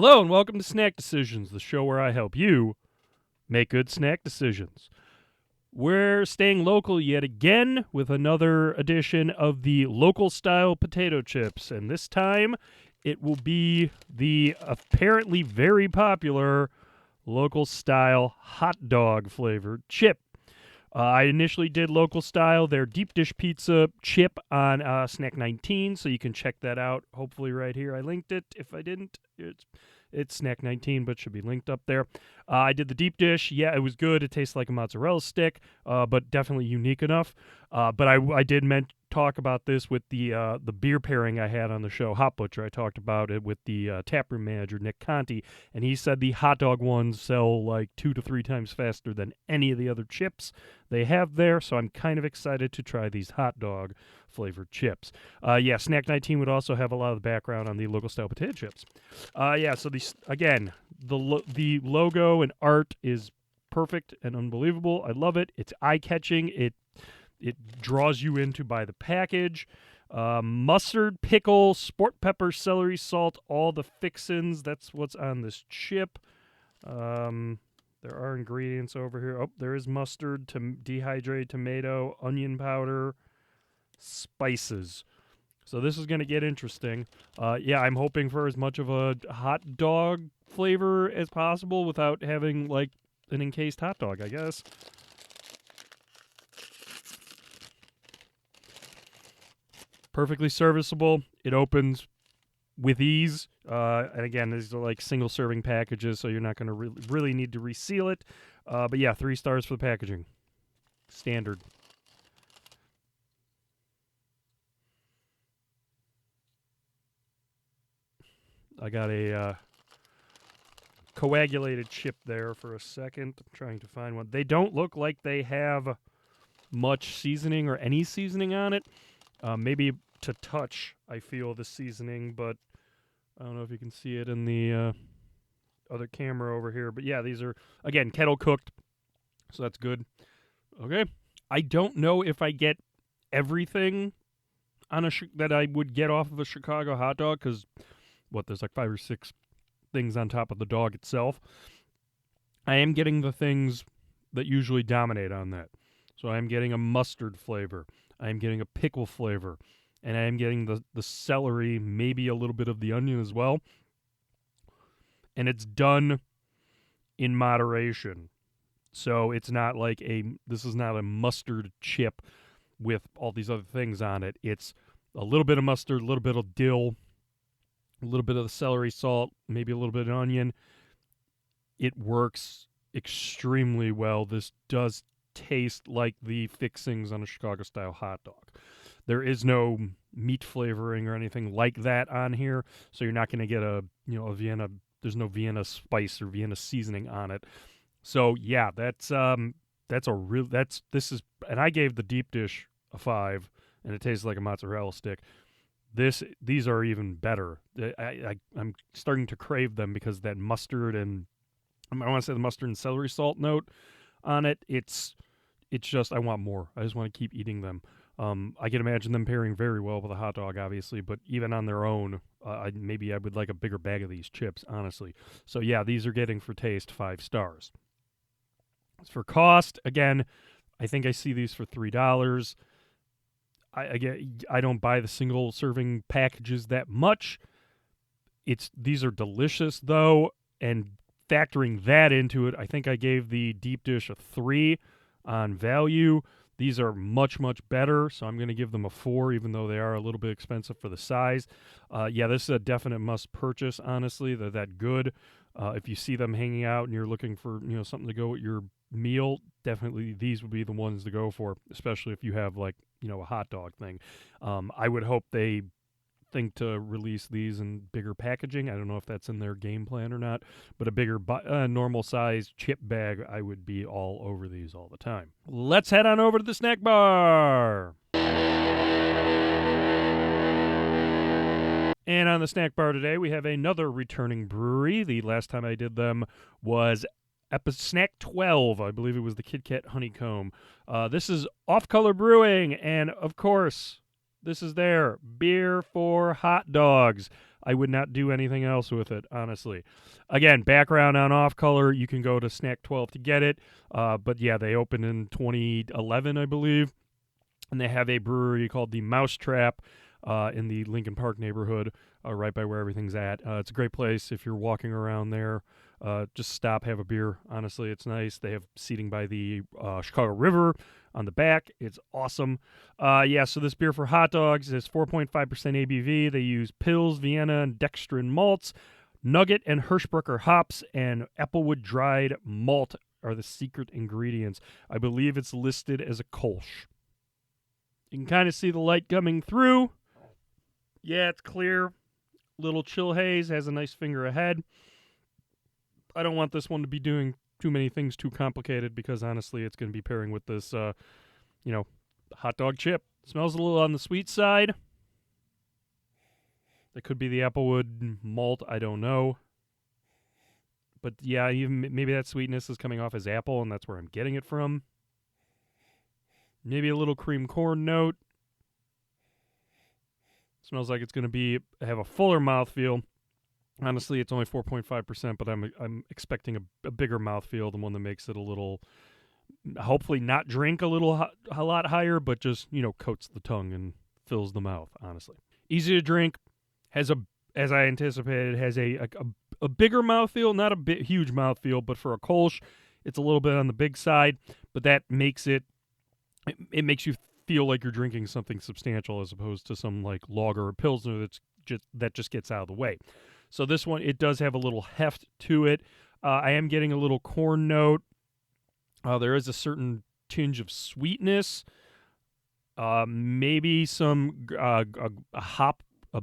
Hello and welcome to Snack Decisions, the show where I help you make good snack decisions. We're staying local yet again with another edition of the local style potato chips, and this time it will be the apparently very popular local style hot dog flavored chip. I initially did local style, their deep dish pizza chip on Snack 19, so you can check that out. Hopefully, right here. I linked it. If I didn't, it's Snack 19, but should be linked up there. I did the deep dish. Yeah, it was good. It tastes like a mozzarella stick, but definitely unique enough. But I did talk about this with the beer pairing I had on the show, Hot Butcher. I talked about it with the taproom manager, Nick Conti, and he said the hot dog ones sell like 2 to 3 times faster than any of the other chips they have there, so I'm kind of excited to try these hot dog flavored chips. Snack 19 would also have a lot of the background on the local style potato chips. So these, again, the logo and art is perfect and unbelievable. I love it. It's eye-catching. It draws you in to buy the package. Mustard, pickle, sport pepper, celery, salt, all the fixins. That's what's on this chip. There are ingredients over here. Oh, there is mustard, dehydrated tomato, onion powder, spices. So this is going to get interesting. I'm hoping for as much of a hot dog flavor as possible without having, like, an encased hot dog, I guess. Perfectly serviceable. It opens with ease. And again, these are like single serving packages, so you're not going to really need to reseal it. 3 stars for the packaging. Standard. I got a coagulated chip there for a second. I'm trying to find one. They don't look like they have much seasoning or any seasoning on it. Maybe to touch, I feel the seasoning, but I don't know if you can see it in the other camera over here. But yeah, these are, again, kettle cooked, so that's good. Okay. I don't know if I get everything on that I would get off of a Chicago hot dog, because, there's like 5 or 6 things on top of the dog itself. I am getting the things that usually dominate on that. So I am getting a mustard flavor. I am getting a pickle flavor. And I am getting the celery, maybe a little bit of the onion as well. And it's done in moderation. So it's not like this is not a mustard chip with all these other things on it. It's a little bit of mustard, a little bit of dill, a little bit of the celery salt, maybe a little bit of onion. It works extremely well. This does taste like the fixings on a Chicago-style hot dog. There is no meat flavoring or anything like that on here, so you're not going to get a Vienna. There's no Vienna spice or Vienna seasoning on it. So yeah, this is, and I gave the deep dish a 5, and it tastes like a mozzarella stick. These are even better. I'm starting to crave them because that mustard and I want to say the mustard and celery salt note on it. It's just, I want more. I just want to keep eating them. I can imagine them pairing very well with a hot dog, obviously, but even on their own, maybe I would like a bigger bag of these chips, honestly. So yeah, these are getting for taste 5 stars. As for cost, again, I think I see these for $3. I don't buy the single serving packages that much. These are delicious though, and factoring that into it, I think I gave the deep dish a 3 on value. These are much, much better, so I'm going to give them a 4, even though they are a little bit expensive for the size. This is a definite must purchase, honestly. They're that good. If you see them hanging out and you're looking for something to go with your meal, definitely these would be the ones to go for, especially if you have a hot dog thing. I would hope they think to release these in bigger packaging. I don't know if that's in their game plan or not, but a bigger normal size chip bag, I would be all over these all the time. Let's head on over to the snack bar. And on the snack bar today, we have another returning brewery. The last time I did them was Snack 12. I believe it was the Kit Kat Honeycomb. This is Off Color Brewing, and of course, this is their beer for hot dogs. I would not do anything else with it, honestly. Again, background on Off Color, you can go to Snack 12 to get it. But yeah, they opened in 2011, I believe, and they have a brewery called the Mousetrap in the Lincoln Park neighborhood, right by where everything's at. It's a great place if you're walking around there. Just stop, have a beer. Honestly, it's nice. They have seating by the Chicago River on the back. It's awesome. Yeah, so this beer for hot dogs is 4.5% ABV. They use Pils, Vienna, and dextrin malts. Nugget and Hirschbrucker hops and applewood dried malt are the secret ingredients. I believe it's listed as a Kolsch. You can kind of see the light coming through. Yeah, it's clear. Little chill haze, has a nice finger ahead. I don't want this one to be doing too many things too complicated because honestly it's going to be pairing with this, hot dog chip. Smells a little on the sweet side. It could be the applewood malt, I don't know. But yeah, even maybe that sweetness is coming off as apple and that's where I'm getting it from. Maybe a little cream corn note. Smells like it's going to have a fuller mouthfeel. Honestly, it's only 4.5%, but I'm expecting a bigger mouthfeel, the one that makes it a little, hopefully not drink a lot higher, but just, coats the tongue and fills the mouth, honestly. Easy to drink, has as I anticipated, has a bigger mouthfeel, not a huge mouthfeel, but for a Kolsch, it's a little bit on the big side, but that makes it makes you feel like you're drinking something substantial as opposed to some like lager or pilsner that just gets out of the way. So this one, it does have a little heft to it. I am getting a little corn note. There is a certain tinge of sweetness. Maybe some a hop, a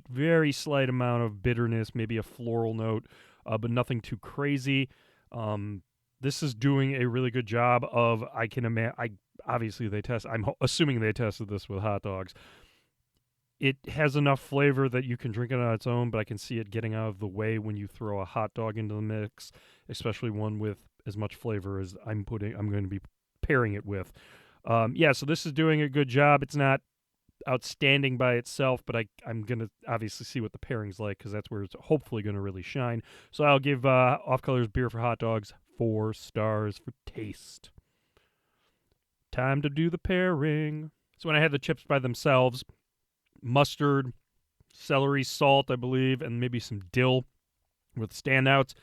very slight amount of bitterness, maybe a floral note, but nothing too crazy. This is doing a really good job of, obviously I'm assuming they tested this with hot dogs. It has enough flavor that you can drink it on its own, but I can see it getting out of the way when you throw a hot dog into the mix, especially one with as much flavor as I'm going to be pairing it with. So this is doing a good job. It's not outstanding by itself, but I'm going to obviously see what the pairing's like because that's where it's hopefully going to really shine. So I'll give Off Color's beer for hot dogs 4 stars for taste. Time to do the pairing. So when I had the chips by themselves, mustard, celery, salt, I believe, and maybe some dill with standouts.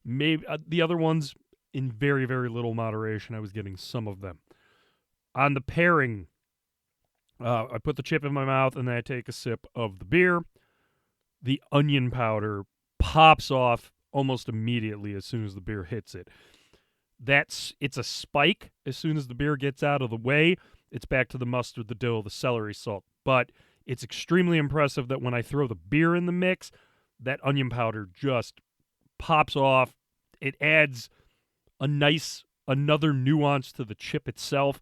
Maybe the other ones in very, very little moderation. I was getting some of them. On the pairing, I put the chip in my mouth and then I take a sip of the beer. The onion powder pops off almost immediately as soon as the beer hits it. It's a spike as soon as the beer gets out of the way. It's back to the mustard, the dill, the celery, salt. But it's extremely impressive that when I throw the beer in the mix, that onion powder just pops off. It adds another nuance to the chip itself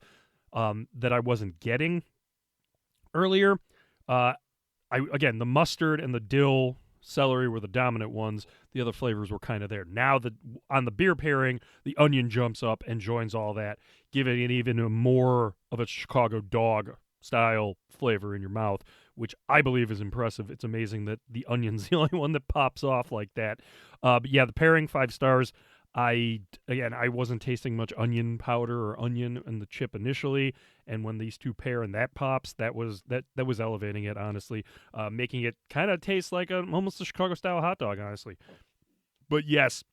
that I wasn't getting earlier. The mustard and the dill, celery were the dominant ones. The other flavors were kind of there. Now on the beer pairing, the onion jumps up and joins all that, giving it even more of a Chicago dog style flavor in your mouth, which I believe is impressive. It's amazing that the onion's the only one that pops off like that. But yeah, the pairing, 5 stars. I wasn't tasting much onion powder or onion in the chip initially, and when these two pair and that pops, that was elevating it, honestly, making it kind of taste like almost a Chicago style hot dog, honestly. But yes,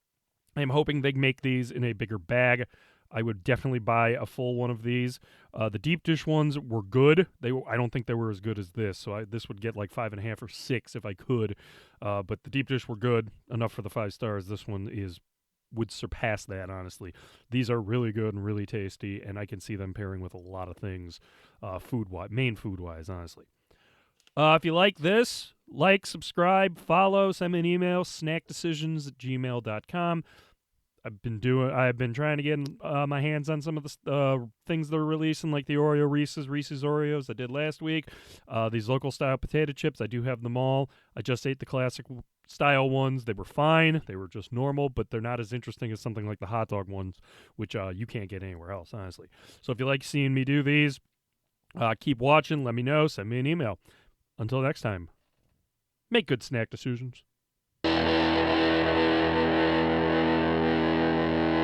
I'm hoping they make these in a bigger bag. I would definitely buy a full one of these. The deep dish ones were good. I don't think they were as good as this, so this would get like 5.5 or 6 if I could. But the deep dish were good enough for the 5 stars. This one would surpass that, honestly. These are really good and really tasty, and I can see them pairing with a lot of things, main food-wise, honestly. If you like this, subscribe, follow, send me an email, snackdecisions@gmail.com. I've been trying to get my hands on some of the things they're releasing, like the Oreo Reese's Oreos I did last week. These local style potato chips, I do have them all. I just ate the classic style ones. They were fine. They were just normal, but they're not as interesting as something like the hot dog ones, which you can't get anywhere else, honestly. So if you like seeing me do these, keep watching. Let me know. Send me an email. Until next time. Make good snack decisions.